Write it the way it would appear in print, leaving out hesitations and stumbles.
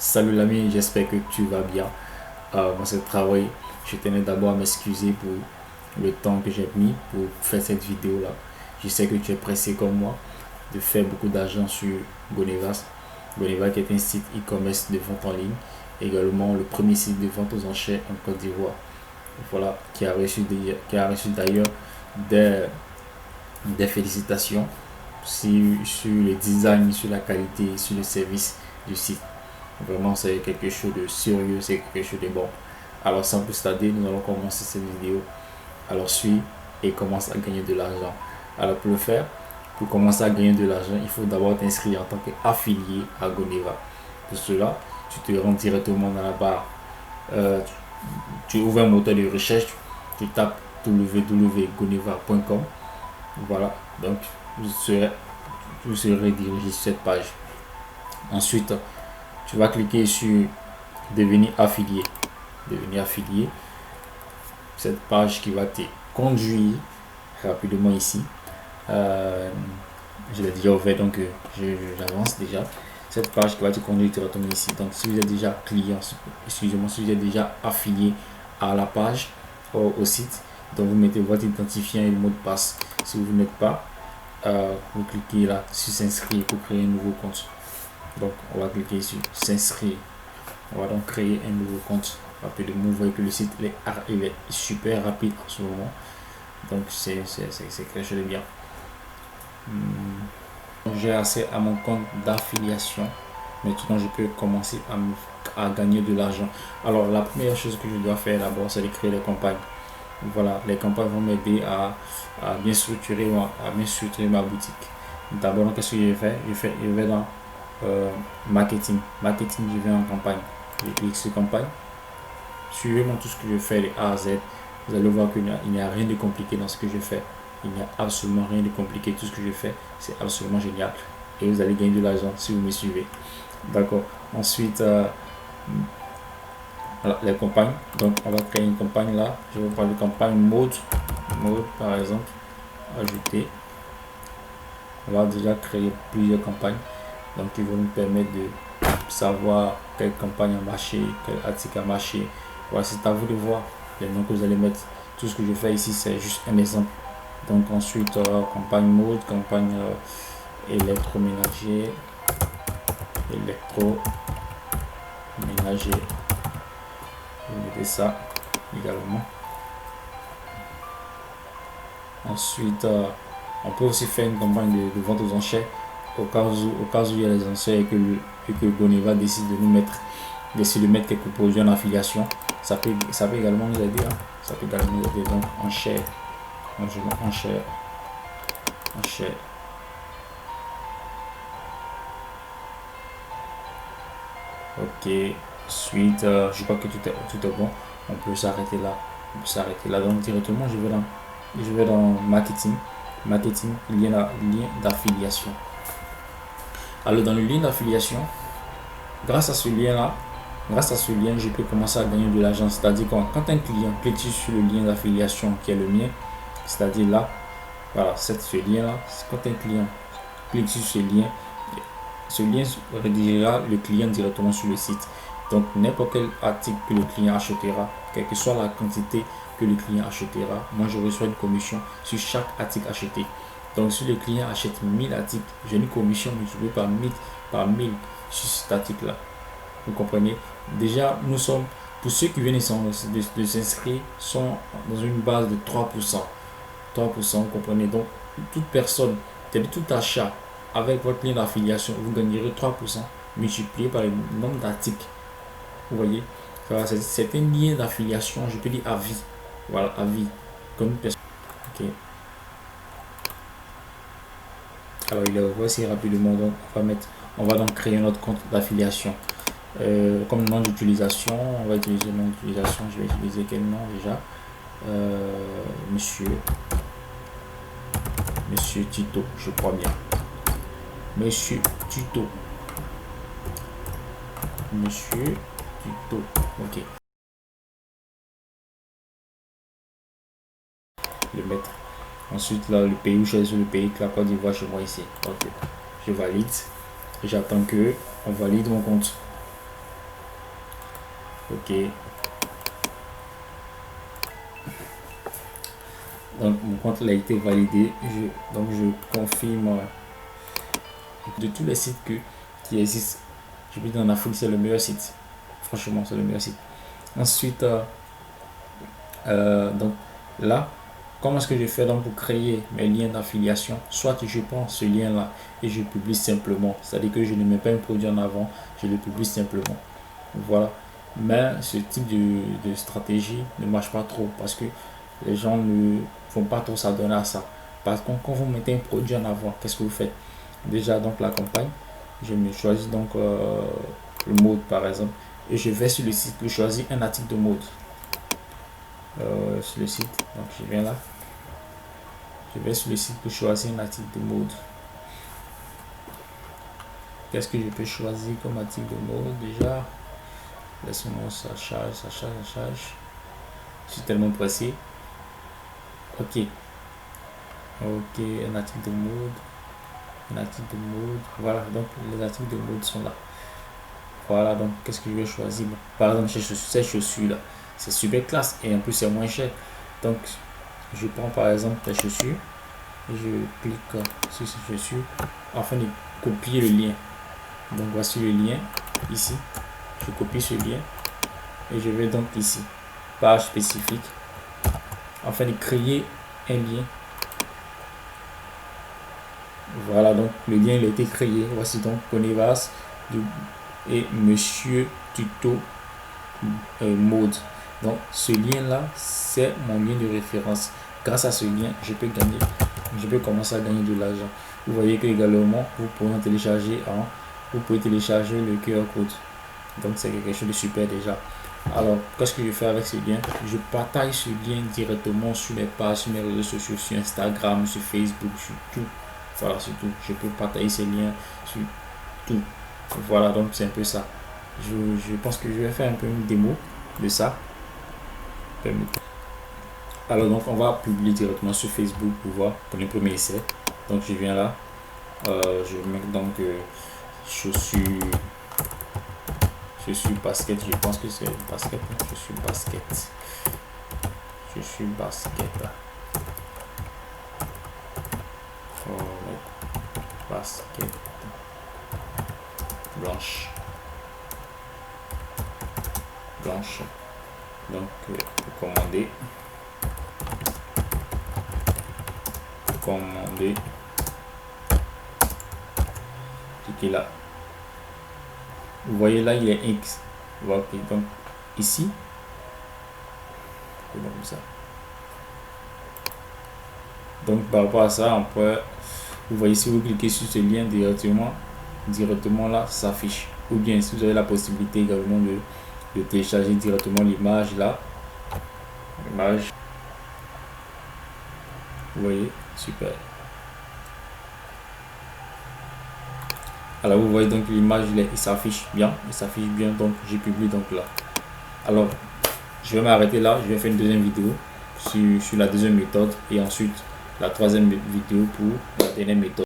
Salut l'ami, j'espère que tu vas bien. Dans ce travail, je tenais d'abord à m'excuser pour le temps que j'ai mis pour faire cette vidéo là. Je sais que tu es pressé comme moi de faire beaucoup d'argent sur Gonevas. Goneva qui est un site e-commerce de vente en ligne, également le premier site de vente aux enchères en Côte d'Ivoire. Voilà, qui a reçu d'ailleurs des, des félicitations sur le design, sur la qualité, sur le service du site. Vraiment, c'est quelque chose de sérieux, c'est quelque chose de bon. Alors, sans plus tarder, nous allons commencer cette vidéo. Alors, suis et commence à gagner de l'argent. Alors, pour le faire, pour commencer à gagner de l'argent, il faut d'abord t'inscrire en tant qu'affilié à Goneva. Pour cela, tu te rends directement dans la barre. Tu ouvres un moteur de recherche, tu tapes www.goneva.com. Voilà, donc vous serez dirigé sur cette page. Ensuite, tu vas cliquer sur devenir affilié. Devenir affilié, cette page qui va te conduire rapidement ici. Je l'ai déjà ouvert, donc j'avance déjà. Cette page qui va te conduire directement ici. Donc, si vous êtes déjà client, excusez-moi, si vous êtes déjà affilié à la page, au site, donc vous mettez votre identifiant et le mot de passe. Si vous n'êtes pas, vous cliquez là sur s'inscrire pour créer un nouveau compte. Donc, on va cliquer sur s'inscrire. On va donc créer un nouveau compte rapidement. Vous voyez que le site il est super rapide en ce moment. Donc, c'est quelque chose de bien. J'ai accès à mon compte d'affiliation. Maintenant, je peux commencer à gagner de l'argent. Alors, la première chose que je dois faire d'abord, c'est de créer les campagnes. Voilà, les campagnes vont m'aider à bien structurer ma boutique. D'abord, qu'est-ce que je vais faire? Je vais dans marketing. Marketing, je vais en campagne. Je clique sur campagne. Suivez-moi tout ce que je fais de A à Z. Vous allez voir qu'il n'y a rien de compliqué dans ce que je fais. Il n'y a absolument rien de compliqué. Tout ce que je fais, c'est absolument génial. Et vous allez gagner de l'argent si vous me suivez. D'accord. Ensuite, voilà, les campagnes. Donc, on va créer une campagne là. Je vais prendre une campagne mode. Mode, par exemple. Ajouter. On va déjà créer plusieurs campagnes. Donc, qui vont nous permettre de savoir quelle campagne a marché, quel article a marché. Voilà, c'est à vous de voir les noms que vous allez mettre. Tout ce que je fais ici, c'est juste un exemple. Donc ensuite, campagne mode, campagne électroménager, vous mettez ça également. Ensuite, on peut aussi faire une campagne de vente aux enchères au cas où il y a les enchères et que Goneva décide de mettre quelques produits en affiliation. Ça peut également nous aider. Hein. Ça peut également nous aider. Donc enchères. Donc je mets enchères. Ok. Ensuite, je crois que tout est bon. On peut s'arrêter là. Donc directement, je vais dans marketing. Marketing, lien d'affiliation. Alors dans le lien d'affiliation, grâce à ce lien, je peux commencer à gagner de l'argent. C'est-à-dire quand un client clique sur le lien d'affiliation qui est le mien, c'est-à-dire là, voilà, ce lien-là, quand un client clique sur ce lien redirigera le client directement sur le site. Donc n'importe quel article que le client achètera, quelle que soit la quantité que le client achètera, moi je reçois une commission sur chaque article acheté. Donc si le client achète 1000 articles, j'ai une commission multipliée par 1000 sur cet article-là. Vous comprenez? Déjà, nous sommes, pour ceux qui viennent de s'inscrire, sont dans une base de 3%. 3%, vous comprenez? Donc, toute personne, c'est-à-dire tout achat avec votre lien d'affiliation, vous gagnerez 3% multiplié par le nombre d'articles. Vous voyez? Voilà, c'est un lien d'affiliation, je peux dire à vie. Voilà, à vie. Comme une personne. Ok. Alors, il est voici rapidement. Donc, on va donc créer notre compte d'affiliation. Comme nom d'utilisation, on va utiliser le nom d'utilisation. Je vais utiliser quel nom déjà? Monsieur Tito, je crois bien. Monsieur Tito. Ok. Le mettre. Ensuite, là, le pays où je suis, le pays que la Côte d'Ivoire chez moi ici. Ok. Je valide. J'attends que on valide mon compte. Ok. Donc mon compte a été validé. Donc je confirme. De tous les sites qui existent, je peux dire en Afrique, c'est le meilleur site. Franchement, c'est le meilleur site. Ensuite, donc là, comment est-ce que je fais donc pour créer mes liens d'affiliation? Soit je prends ce lien là et je publie simplement, c'est-à-dire que je ne mets pas un produit en avant, je le publie simplement. Voilà. Mais ce type de stratégie ne marche pas trop parce que les gens ne vont pas trop s'adonner à ça. Parce que quand vous mettez un produit en avant, qu'est-ce que vous faites? Déjà, donc la campagne, je me choisis donc le mode par exemple et je vais sur le site pour choisir un article de mode. Sur le site, donc je viens là, je vais sur le site pour choisir un article de mode. Qu'est-ce que je peux choisir comme article de mode déjà? Laisse-moi, ça charge, ça charge, ça charge. Je suis tellement pressé. Ok. Ok, un article de mode. Un article de mode. Voilà, donc les articles de mode sont là. Voilà, donc qu'est-ce que je vais choisir? Par exemple, ces chaussures là, c'est super classe et en plus c'est moins cher. Donc, je prends par exemple les chaussures et je clique sur ces chaussures afin de copier le lien. Donc, voici le lien ici. Je copie ce lien et je vais donc ici, page spécifique, afin de créer un lien. Voilà, donc le lien il a été créé. Voici donc Conevas et Monsieur Tuto Mode. Donc ce lien là, c'est mon lien de référence. Grâce à ce lien, je peux commencer à gagner de l'argent. Vous voyez que également, vous pouvez télécharger le QR code. Donc c'est quelque chose de super déjà. Alors, qu'est-ce que je fais avec ce lien? Je partage ce lien directement sur mes pages, sur mes réseaux sociaux, sur Instagram, sur Facebook, sur tout. Voilà, c'est tout. Je peux partager ces liens sur tout. Voilà, donc c'est un peu ça. Je pense que je vais faire un peu une démo de ça. Alors, donc, on va publier directement sur Facebook pour voir pour le premier essai. Donc, je viens là. Je mets donc chaussures basket. Je pense que c'est basket. Chaussures basket. Chaussures basket. Basket blanche. Donc commander cliquez là. Vous voyez là il est X. Voilà, donc ici c'est comme ça. Donc par rapport à ça, on peut, vous voyez, si vous cliquez sur ce lien directement là, ça s'affiche. Ou bien si vous avez la possibilité également de télécharger directement l'image là. L'image. Vous voyez, super. Alors vous voyez donc l'image il s'affiche bien. Donc j'ai publié donc là. Alors je vais m'arrêter là, je vais faire une deuxième vidéo sur la deuxième méthode et ensuite la troisième vidéo pour la dernière méthode.